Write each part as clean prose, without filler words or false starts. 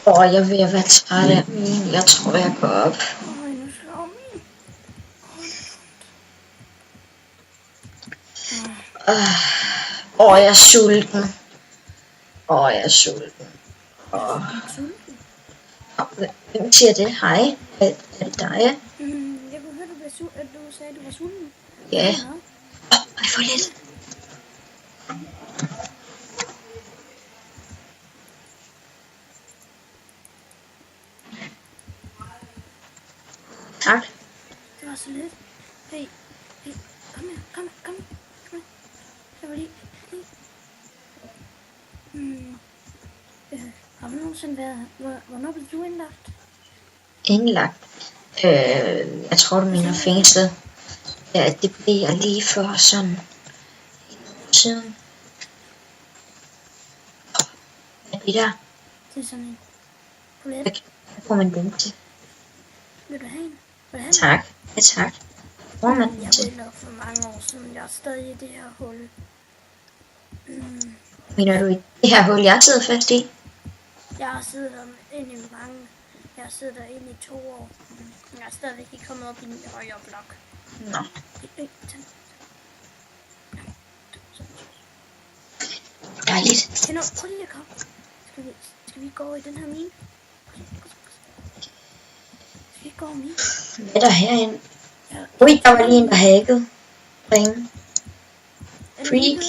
Jeg er ved at være træt af min. Jeg tror, jeg går op. Nu slår min. Jeg er sulten. Jeg er sulten. Hvem siger det? Hej. Er det dig? Jeg kunne høre, at du sagde, at du var sulten. Ja. Jeg får lidt. Tak. Det var så lidt. Hey, kom her. Jeg var lige. Har du nogensinde været... Hvornår blev du indlagt? Indlagt? Jeg tror, du mener fængslet. Ja, det blev jeg lige for sådan... siden. Hvad er det der? Det er sådan en... Polet. Hvad får man den til? Vil du have en? Tak. Ja, tak. Hvor man den Jeg til? blev nok for mange år siden. Jeg er stadig i det her hul. Mener du i det her hul, jeg sidder fast i? Jeg har siddet der inde i mange... Jeg har siddet derinde i 2 år. Jeg er stadigvæk ikke kommet op i den højere blok. Nå. Dejligt. Prøv lige at komme. Skal vi gå i den her mine? Skal vi gå i mine? Hvad er der herinde? Ui, der var lige en, der hackede. Ringe. Freak.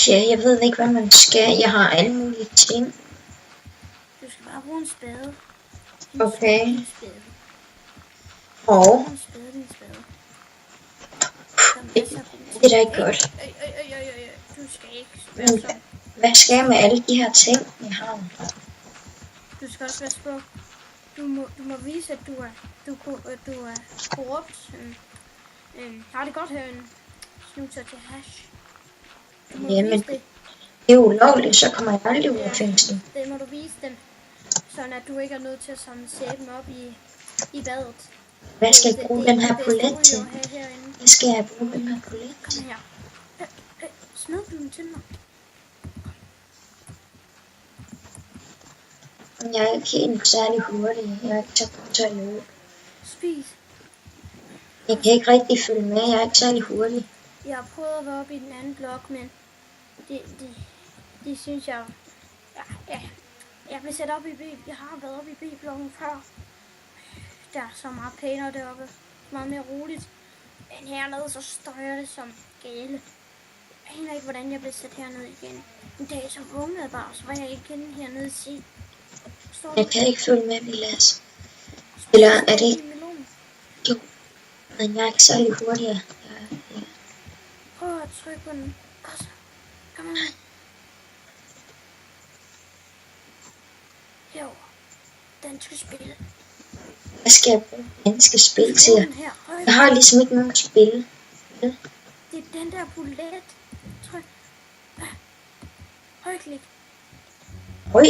Ja, jeg ved ikke, hvad man skal. Jeg har alle mulige ting. Du skal bare bruge en spade. Okay. En spade. Og En spade, din spade. det er da ikke godt. Du skal ikke være så. Hvad skal jeg med alle de her ting, jeg har? Du skal også være på. Du må vise, at du er korrupt. Har det godt herinde. Snuser til hash. Jamen, det er ulovligt, så kommer jeg aldrig ud af fængslet. Det må du vise dem, sådan at du ikke er nødt til at samle sæben op i badet. Hvad skal jeg bruge den her polet til? Hvad skal jeg bruge den her polet til? Kom her. Smid du den til mig? Jeg er ikke helt særlig hurtig. Jeg er ikke så god til at løbe. Spis. Jeg kan ikke rigtig følge med. Jeg er ikke særlig hurtig. Jeg har prøvet at være oppe i den anden blok, men de synes jeg... Ja. Jeg blev sat op i B. Jeg har været oppe i B-blokken før. Der er så meget pænere deroppe. Meget mere roligt. Men hernede så støjer det som gale. Jeg aner ikke, hvordan jeg blev sat hernede igen. En dag så vågnede jeg bare, så var jeg igen hernede i C. Jeg kan ikke følge med, Vilas. Eller er det ikke? Jo. Men jeg er ikke særlig hurtig. Ja. Prøv at trykke på den. Kom med. Jo. Danske spil. Hvad skal jeg bruge danske spil til? Jeg har ligesom ikke nogen spil. Ja. Det er den der bullet. Tryk. Højklik.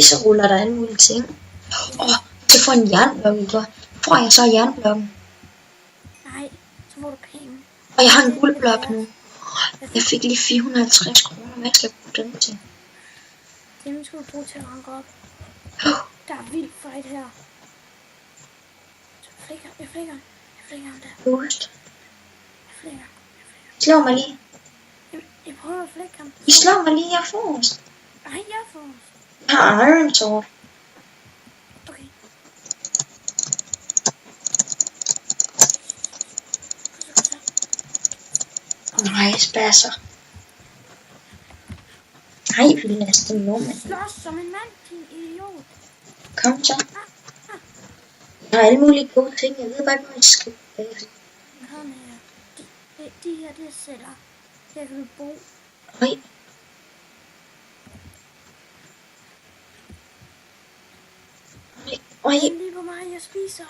Så ruller der alle mulige ting. Jeg får en jernblok, ikke? Får jeg så jernblokken? Nej, så får du penge. Og jeg har en guldblok nu. Jeg fik lige 450 kroner. Hvad skal jeg bruge den til? Den skal du bruge til at ranke op. Der er vildt fight her. Jeg flækker ham der. Boost. Jeg flækker. Slå mig lige. Jeg prøver at flække ham. I slår mig lige, jeg er forrest. Nej, jeg er forrest. Jeg har Iron Sword. Okay. Nej, spasser. Nej, Vilas, det er nogen. Slås som en mand, din idiot. Kom så. Jeg har alle mulige gode ting. Jeg ved bare ikke, hvad jeg skal. Kom her. De her, det er celler. Her kan du bo. Nej. Lige på mig, jeg spiser.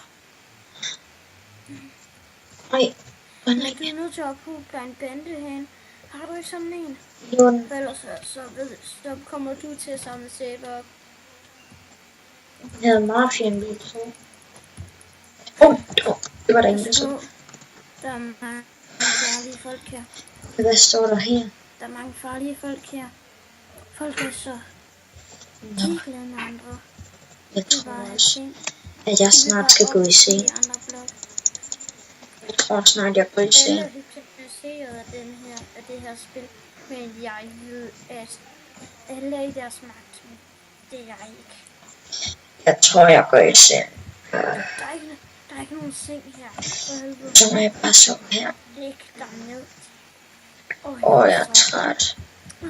Nej. Du er nødt til at ophuge en bande hen. Har du ikke sådan en? Jo. Ellers så kommer du til at samle sæbe op. Jeg havde mafiaen lige så. Det var der ingen, der så. Der er mange farlige folk her. Hvad står der her? Der er mange farlige folk her. Folk er så ligeglade med andre. Jeg Det tror var en også, ting. at jeg snart skal gå i seng. Jeg tror snart, jeg går i seng. Alle er hypnotiseret af det her spil, men jeg ved, at alle er i deres magt. Det er jeg ikke. Jeg tror, jeg går i seng. Der er ikke nogen seng her. Så må jeg bare sove her. Læg dig ned. Jeg er træt. Ah.